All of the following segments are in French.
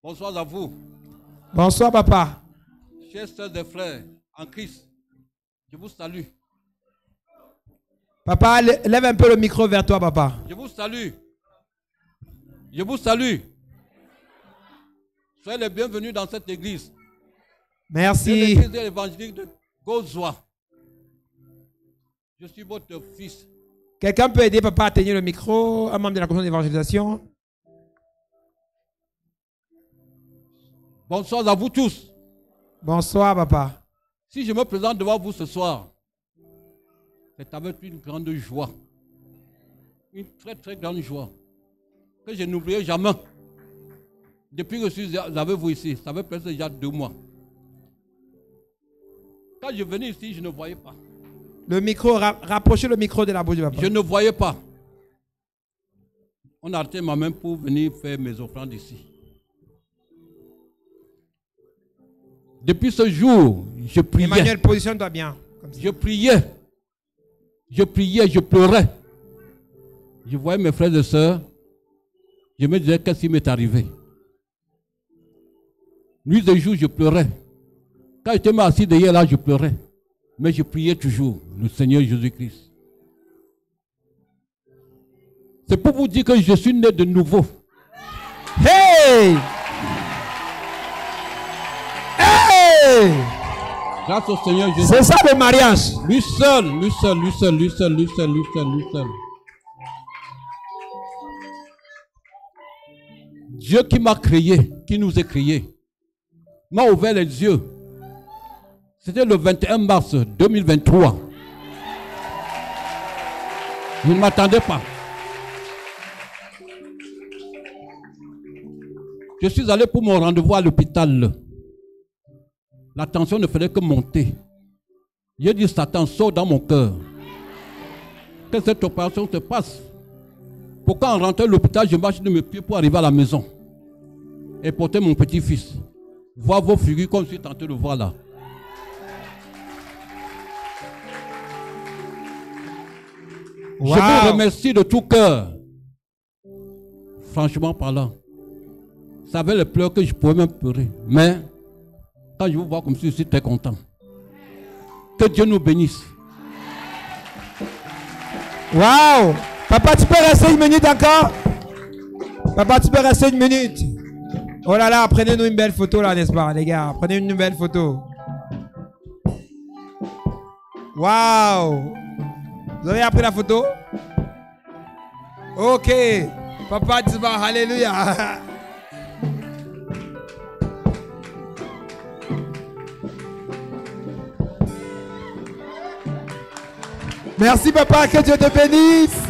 Bonsoir à vous. Bonsoir, papa. Chers sœurs et frères en Christ, je vous salue. Papa, lève un peu le micro vers toi, papa. Je vous salue. Je vous salue. Soyez les bienvenus dans cette église. Merci. L'église évangélique de Gozoa. Je suis votre fils. Quelqu'un peut aider papa à tenir le micro, un membre de la commission d'évangélisation? Bonsoir à vous tous. Bonsoir, papa. Si je me présente devant vous ce soir, c'est avec une grande joie. Une très très grande joie. Que je n'oublierai jamais. Depuis que je suis avec vous ici, ça fait presque déjà 2 mois. Quand je venais ici, je ne voyais pas. Le micro, rapprochez le micro de la bouche de papa. Je ne voyais pas. On a arrêté ma main pour venir faire mes offrandes ici. Depuis ce jour, je priais. Emmanuel, positionne-toi bien. Je priais. Je priais, je pleurais. Je voyais mes frères et sœurs. Je me disais, qu'est-ce qui m'est arrivé? Nuit et jour, je pleurais. Quand j'étais assis derrière là, je pleurais. Mais je priais toujours le Seigneur Jésus-Christ. C'est pour vous dire que je suis né de nouveau. Hey! Hey! Grâce au Seigneur Jésus. C'est ça le mariage. Lui seul, lui seul, lui seul, lui seul, lui seul, lui seul, lui seul. Dieu qui m'a créé, qui nous a créés, m'a ouvert les yeux. C'était le 21 mars 2023. Je ne m'attendais pas. Je suis allé pour mon rendez-vous à l'hôpital. La tension ne faisait que monter. J'ai dit, Satan, sort dans mon cœur. Que cette opération se passe. Pourquoi en rentrant à l'hôpital, je marche de mes pieds pour arriver à la maison et porter mon petit-fils. Voir vos figures comme je suis tenté de voir là. Wow. Je vous remercie de tout cœur. Franchement parlant. Ça avait les pleurs que je pouvais même pleurer. Mais quand je vous vois comme ça, je suis très content. Que Dieu nous bénisse. Waouh! Papa, tu peux rester 1 minute encore? Papa, tu peux rester 1 minute? Oh là là, prenez-nous une belle photo là, n'est-ce pas, les gars? Prenez une belle photo. Waouh! Vous avez appris la photo? Ok. Papa, tu vas, alléluia. Merci papa, que Dieu te bénisse.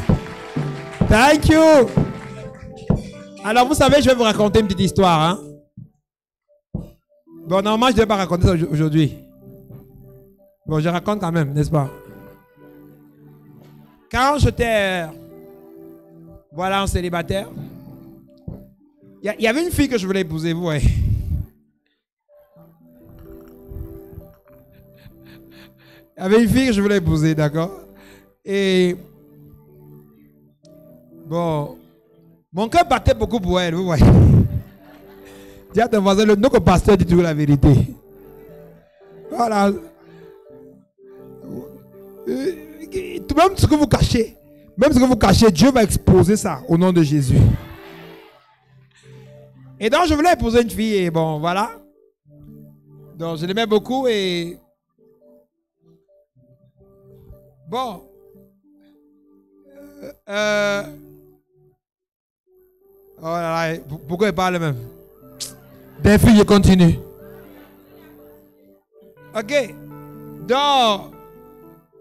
Thank you. Alors vous savez, je vais vous raconter une petite histoire. Hein? Bon, normalement, je ne vais pas raconter ça aujourd'hui. Bon, je raconte quand même, n'est-ce pas? Quand j'étais, voilà, en célibataire, il y avait une fille que je voulais épouser, vous voyez. Il y avait une fille que je voulais épouser, d'accord? Et bon, mon cœur battait beaucoup pour elle, vous voyez. Dis à ton voisin, le notre pasteur dit toujours la vérité. Voilà. Même ce que vous cachez, Dieu va exposer ça au nom de Jésus. Et donc, je voulais épouser une fille et bon, voilà. Donc, je l'aimais beaucoup et bon. Oh là là, pourquoi il parle même? Des filles, je continue. Ok. Donc,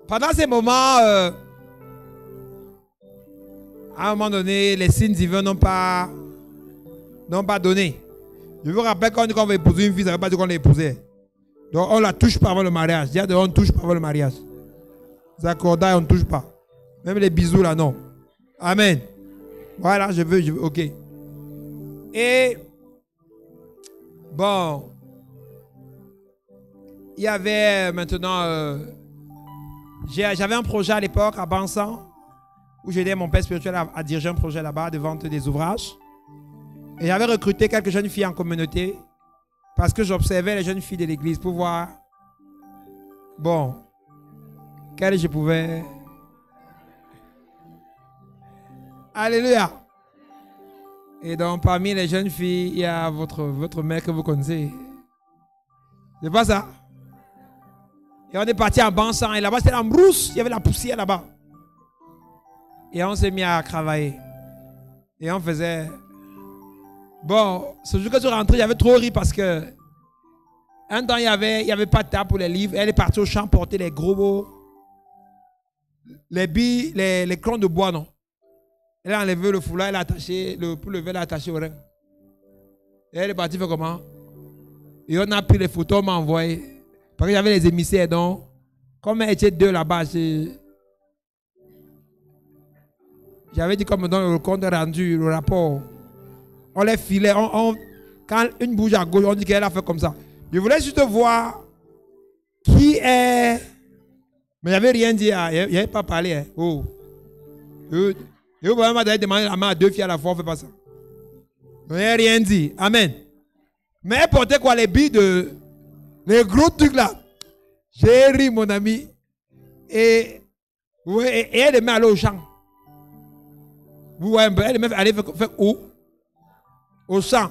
pendant ces moments, à un moment donné, les signes divins n'ont pas donné. Je vous rappelle quand on va épouser une fille, ça ne veut pas dire qu'on l'a épousée. Donc, on ne la touche pas avant le mariage. Dis-à-dire, on ne touche pas avant le mariage. Les accordailles, on ne touche pas. Même les bisous là, non. Amen. Voilà, je veux, ok. Et bon, il y avait maintenant, j'avais un projet à l'époque à Bansan où j'aidais mon père spirituel à diriger un projet là-bas de vente des ouvrages. Et j'avais recruté quelques jeunes filles en communauté parce que j'observais les jeunes filles de l'église pour voir, bon, quelles je pouvais... Alléluia. Et donc, parmi les jeunes filles, il y a votre mère que vous connaissez. C'est pas ça? Et on est parti en Bansan. Et là-bas, c'était la brousse. Il y avait la poussière là-bas. Et on s'est mis à travailler. Et on faisait... Bon, ce jour que je suis rentré, j'avais trop ri parce que... Un temps, il y avait pas de table pour les livres. Elle est partie au champ porter les gros... Les billes, les clons de bois, non? Elle a enlevé le foulard, elle a attaché, pour lever, elle a attaché au rein. Et elle est partie faire comment? Et on a pris les photos, on m'a envoyé. Parce que j'avais les émissaires, donc, comme elle était deux là-bas, j'avais dit qu'on me donne le compte rendu, le rapport. On les filait, quand une bouge à gauche, on dit qu'elle a fait comme ça. Je voulais juste voir qui est. Mais il n'avait rien dit, il n'avait pas parlé. Hein. Oh. Et vous pouvez m'avoir demandé la main à deux filles à la fois, on ne fait pas ça. Il n'a rien dit. Amen. Mais elle portait quoi, les billes de... Les gros trucs là. J'ai ri, mon ami. Et elle aimait aller au champ. Vous voyez un peu, elle aimait aller faire où? Au champ.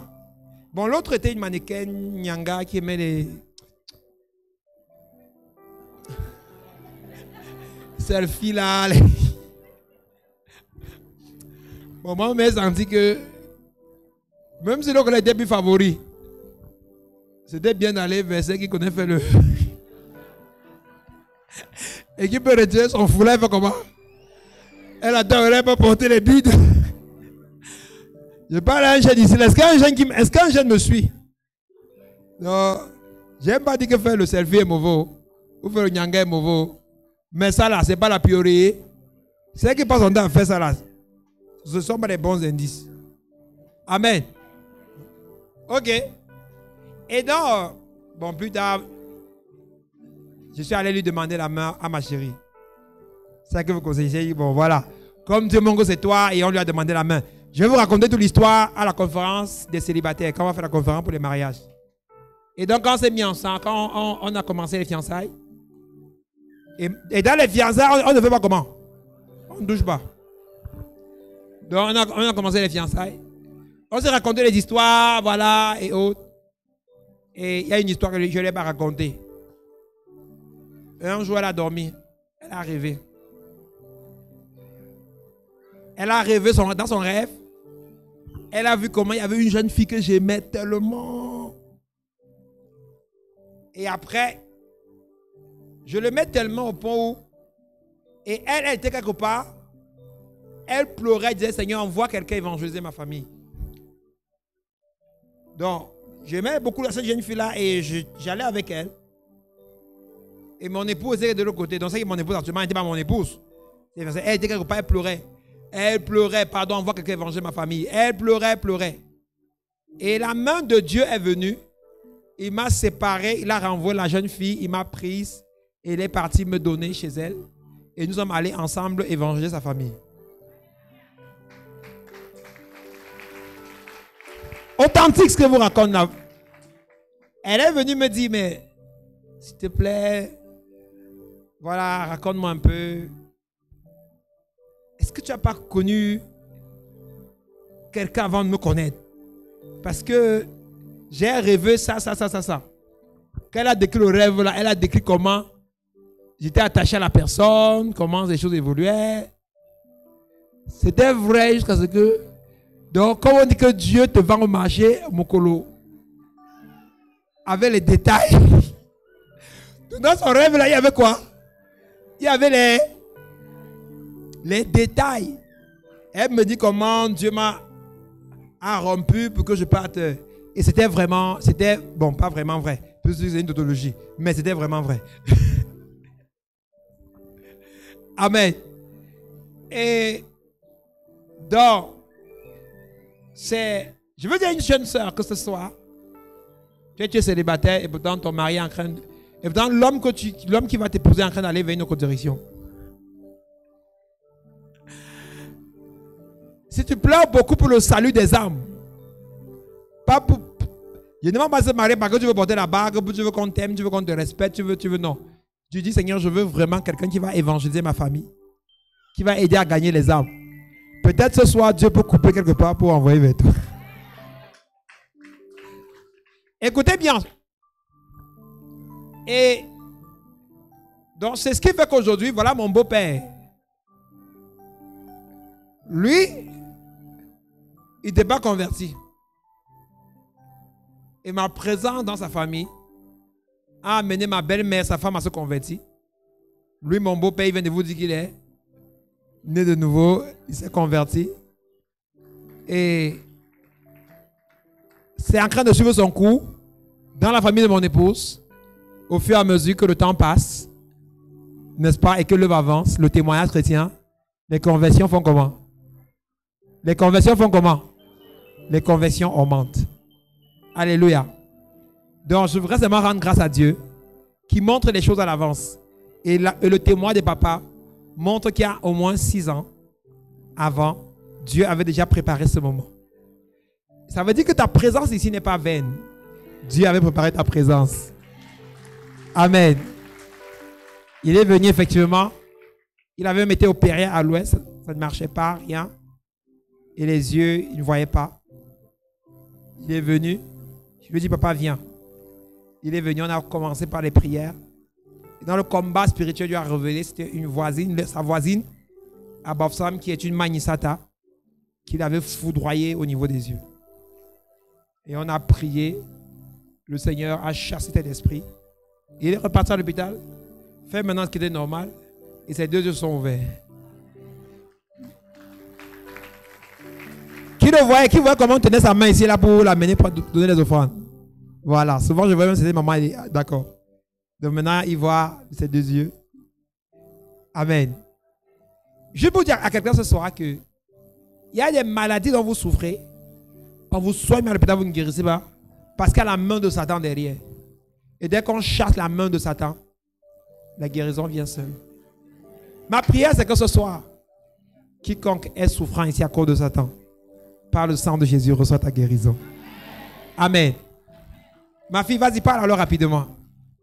Bon, l'autre était une mannequin Nyanga qui aimait les... selfies là. Bon, moi, j'ai senti que même si l'on était plus favori, c'était bien d'aller vers ceux qui connaissent faire le... Et qui peut retirer son foulard et faire comment? Elle adorerait pas porter les bides. Je parle à un jeune ici. Est-ce qu'un jeune me suit? Non. J'aime pas dire que faire le selfie est mauvais. Ou faire le nyanga est mauvais. Mais ça là, c'est pas la priorité. Ceux qui passent son temps à faire ça là, ce ne sont pas les bons indices. Amen. Ok. Et donc, bon, plus tard, je suis allé lui demander la main à ma chérie. C'est ça que vous conseillez. Bon, voilà. Comme Dieu mon Dieu, c'est toi, et on lui a demandé la main. Je vais vous raconter toute l'histoire à la conférence des célibataires, quand on va faire la conférence pour les mariages. Et donc, quand on s'est mis ensemble, quand on a commencé les fiançailles, et dans les fiançailles, on ne fait pas comment? On ne touche pas. Donc, on a commencé les fiançailles. On s'est raconté les histoires, voilà, et autres. Et il y a une histoire que je ne l'ai pas racontée. Un jour, elle a dormi. Elle a rêvé. Elle a rêvé dans son rêve. Elle a vu comment il y avait une jeune fille que j'aimais tellement. Et après, je l'aimais tellement au point où... Et elle était quelque part. Elle pleurait, elle disait, Seigneur, envoie quelqu'un évangéliser ma famille. Donc, j'aimais beaucoup cette jeune fille-là et j'allais avec elle. Et mon épouse était de l'autre côté. Donc, c'est que mon épouse, actuellement, n'était pas mon épouse. Elle était quelque part, elle pleurait. Elle pleurait, pardon, envoie quelqu'un évangéliser ma famille. Elle pleurait, pleurait. Et la main de Dieu est venue. Il m'a séparé, il a renvoyé la jeune fille, il m'a prise. Et il est parti me donner chez elle. Et nous sommes allés ensemble évangéliser sa famille. Authentique ce que vous racontez là. Elle est venue me dire, mais s'il te plaît, voilà, raconte-moi un peu. Est-ce que tu n'as pas connu quelqu'un avant de me connaître? Parce que j'ai rêvé ça. Quand elle a décrit le rêve là, elle a décrit comment j'étais attaché à la personne, comment les choses évoluaient. C'était vrai jusqu'à ce que... Donc, quand on dit que Dieu te vend au marché, mon colo, avec les détails. Dans son rêve, là, il y avait quoi? Il y avait les détails. Elle me dit comment Dieu m'a rompu pour que je parte. Et c'était vraiment, bon, pas vraiment vrai. C'est une tautologie, mais c'était vraiment vrai. Amen. Et donc, je veux dire à une jeune soeur que ce soit, tu es célibataire et pourtant ton mari est en train de... Et pourtant l'homme qui va t'épouser est en train d'aller vers une autre direction. Si tu pleures beaucoup pour le salut des âmes, Je ne demande pas de se marier parce que tu veux porter la bague, tu veux qu'on t'aime, tu veux qu'on te respecte, tu veux, non. Tu dis, Seigneur, je veux vraiment quelqu'un qui va évangéliser ma famille, qui va aider à gagner les âmes. Peut-être ce soir, Dieu peut couper quelque part pour envoyer vers toi. Écoutez bien. Et donc, c'est ce qui fait qu'aujourd'hui, voilà mon beau-père. Lui, il n'était pas converti. Et ma présence dans sa famille a amené ma belle-mère, sa femme, à se convertir. Lui, mon beau-père, il vient de vous dire qu'il est né de nouveau. Il s'est converti. Et c'est en train de suivre son cours dans la famille de mon épouse. Au fur et à mesure que le temps passe, n'est-ce pas, et que l'œuvre avance, le témoignage chrétien, les conversions font comment? Les conversions font comment? Les conversions augmentent. Alléluia. Donc, je voudrais seulement rendre grâce à Dieu qui montre les choses à l'avance. Et le témoin des papas montre qu'il y a au moins 6 ans avant, Dieu avait déjà préparé ce moment. Ça veut dire que ta présence ici n'est pas vaine. Dieu avait préparé ta présence. Amen. Il est venu effectivement. Il avait même été opéré à l'ouest. Ça ne marchait pas, rien. Et les yeux, il ne voyait pas. Il est venu. Je lui ai dit, papa, viens. Il est venu, on a commencé par les prières. Et dans le combat spirituel, Dieu a révélé, c'était une voisine, sa voisine, à Bafsam, qui est une Manisata, qu'il avait foudroyé au niveau des yeux. Et on a prié. Le Seigneur a chassé cet esprit. Il est reparti à l'hôpital, fait maintenant ce qui était normal, et ses 2 yeux sont ouverts. Qui voit comment on tenait sa main ici là pour l'amener pour donner les offrandes? Voilà, souvent je vois même c'était maman, d'accord. Donc maintenant il voit ses 2 yeux. Amen. Je peux dire à quelqu'un ce soir que il y a des maladies dont vous souffrez. Quand vous soignez à l'hôpital, vous ne guérissez pas parce qu'il y a la main de Satan derrière. Et dès qu'on chasse la main de Satan, la guérison vient seule. Ma prière, c'est que ce soir, quiconque est souffrant ici à cause de Satan, par le sang de Jésus, reçoit ta guérison. Amen. Ma fille, vas-y, parle alors rapidement.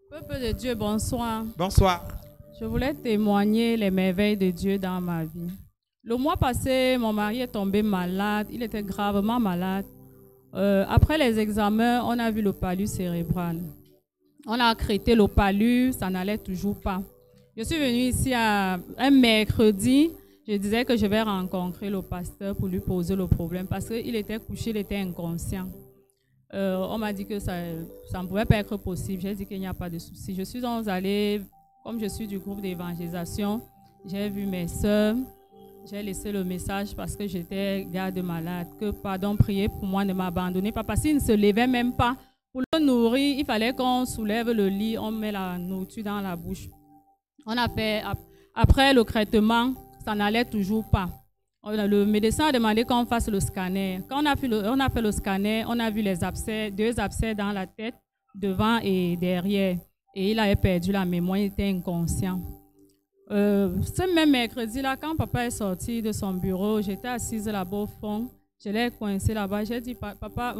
Peuple de Dieu, bonsoir. Bonsoir. Je voulais témoigner les merveilles de Dieu dans ma vie. Le mois passé, mon mari est tombé malade. Il était gravement malade. Après les examens, on a vu le palud cérébral. On a accrété le palud, ça n'allait toujours pas. Je suis venue ici un mercredi. Je disais que je vais rencontrer le pasteur pour lui poser le problème parce qu'il était couché, il était inconscient. On m'a dit que ça ne pouvait pas être possible. J'ai dit qu'il n'y a pas de souci. Je suis donc allée, comme je suis du groupe d'évangélisation, j'ai vu mes soeurs. J'ai laissé le message parce que j'étais garde malade. Que pardon, priez pour moi, ne m'abandonnez pas. Parce qu'il ne se levait même pas. Pour le nourrir, il fallait qu'on soulève le lit, on met la nourriture dans la bouche. On a fait, après le traitement, ça n'allait toujours pas. Le médecin a demandé qu'on fasse le scanner. Quand on a fait le scanner, on a vu les abcès, 2 abcès dans la tête, devant et derrière. Et il avait perdu la mémoire, il était inconscient. Ce même mercredi-là, quand papa est sorti de son bureau, j'étais assise là-bas au fond. Je l'ai coincé là-bas. J'ai dit, papa,